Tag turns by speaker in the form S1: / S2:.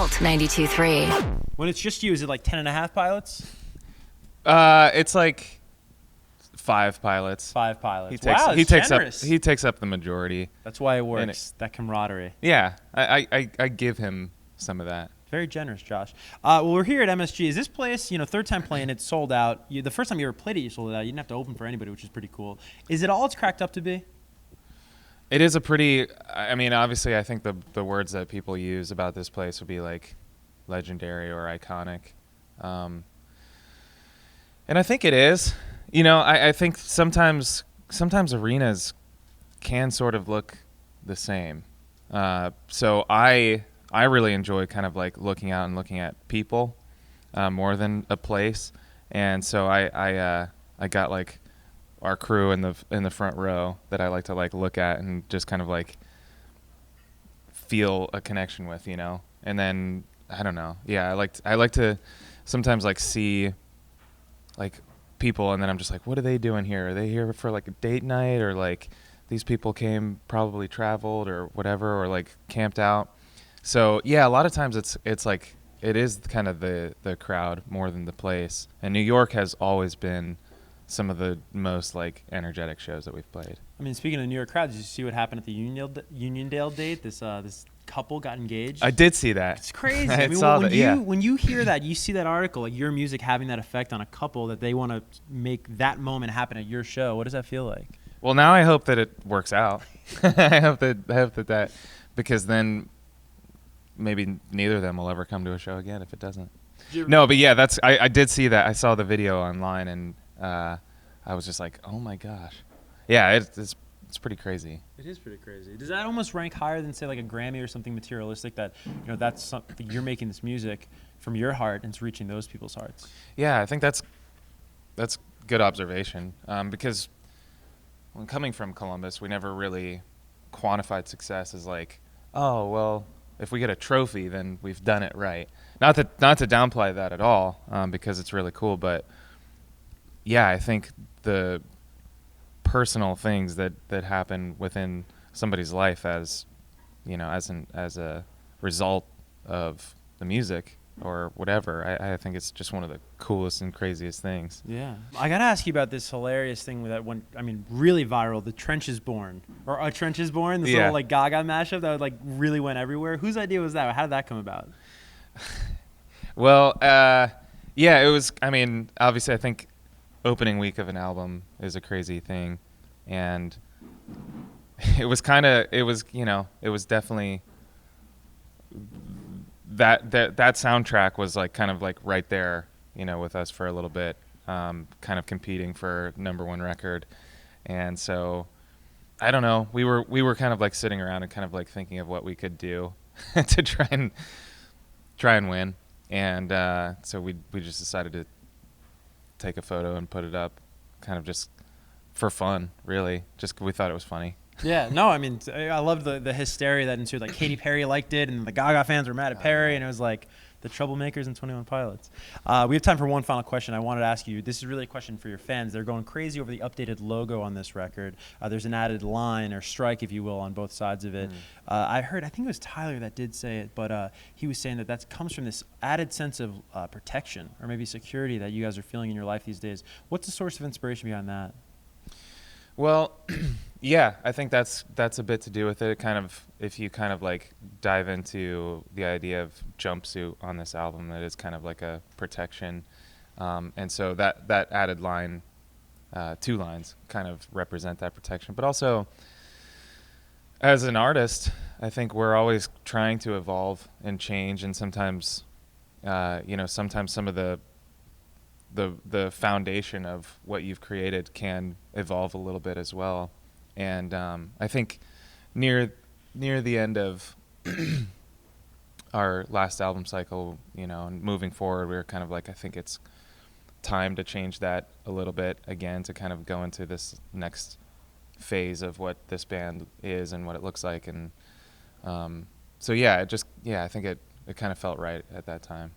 S1: Alt 92.3.
S2: When it's just you, is it like 10.5 pilots?
S3: It's like 5 pilots.
S2: 5 pilots.
S3: He
S2: Generous.
S3: takes up the majority.
S2: That's why it works. That camaraderie.
S3: Yeah, I give him some of that.
S2: Very generous, Josh. Well, we're here at MSG. Is this place, third time playing, it's sold out. The first time you ever played it, you sold it out. You didn't have to open for anybody, which is pretty cool. Is it all it's cracked up to be?
S3: It is a pretty, obviously I think the words that people use about this place would be like legendary or iconic. And I think it is. I think sometimes arenas can sort of look the same. So I really enjoy kind of like looking out and looking at people more than a place. And so I got like our crew in the front row that I like to like look at and just kind of like feel a connection with, And then I don't know. Yeah, I like to sometimes like see like people, and then I'm just like, what are they doing here? Are they here for like a date night, or like these people probably traveled or whatever, or like camped out? So yeah, a lot of times it's like it is kind of the crowd more than the place. And New York has always been some of the most like energetic shows that we've played.
S2: Speaking of New York crowds, did you see what happened at the Uniondale date? This couple got engaged.
S3: I did see that.
S2: It's crazy. When you hear that, you see that article, like your music having that effect on a couple, that they want to make that moment happen at your show. What does that feel like?
S3: Well, now I hope that it works out. I hope that because then maybe neither of them will ever come to a show again if it doesn't. No, but yeah, I did see that. I saw the video online, and I was just like, oh my gosh. Yeah, it's pretty crazy.
S2: It is pretty crazy. Does that almost rank higher than, say, like a Grammy or something materialistic, that that's something, you're making this music from your heart and it's reaching those people's hearts?
S3: Yeah, I think that's good observation, because when coming from Columbus, we never really quantified success as like, oh, well, if we get a trophy, then we've done it right. Not to downplay that at all, because it's really cool, but yeah, I think the personal things that happen within somebody's life as a result of the music or whatever, I think it's just one of the coolest and craziest things.
S2: Yeah. I got to ask you about this hilarious thing that went, really viral, the Trench is Born, or A Trench is Born, this little like Gaga mashup that like really went everywhere. Whose idea was that? How did that come about?
S3: Well, yeah, it was, obviously I think opening week of an album is a crazy thing, and it was definitely that soundtrack was like kind of like right there, with us for a little bit, kind of competing for #1 record. And so I don't know, we were kind of like sitting around and kind of like thinking of what we could do to try and win. And so we just decided to take a photo and put it up, kind of just for fun, really. Just we thought it was funny.
S2: Yeah, no, I loved the hysteria that ensued. Like Katy Perry liked it, and the Gaga fans were mad at Perry, and it was like the Troublemakers and 21 Pilots. We have time for one final question. I wanted to ask you, this is really a question for your fans. They're going crazy over the updated logo on this record. There's an added line or strike, if you will, on both sides of it. I think it was Tyler that did say it, but he was saying that comes from this added sense of protection or maybe security that you guys are feeling in your life these days. What's the source of inspiration behind that?
S3: Well, yeah, I think that's a bit to do with it. Kind of, if you kind of like dive into the idea of jumpsuit on this album, that is kind of like a protection, and so that added line, 2 lines, kind of represent that protection. But also, as an artist, I think we're always trying to evolve and change, and sometimes, sometimes some of the foundation of what you've created can evolve a little bit as well. And I think near the end of our last album cycle, and moving forward, we were kind of like, I think it's time to change that a little bit again, to kind of go into this next phase of what this band is and what it looks like. And so yeah, I think it kind of felt right at that time.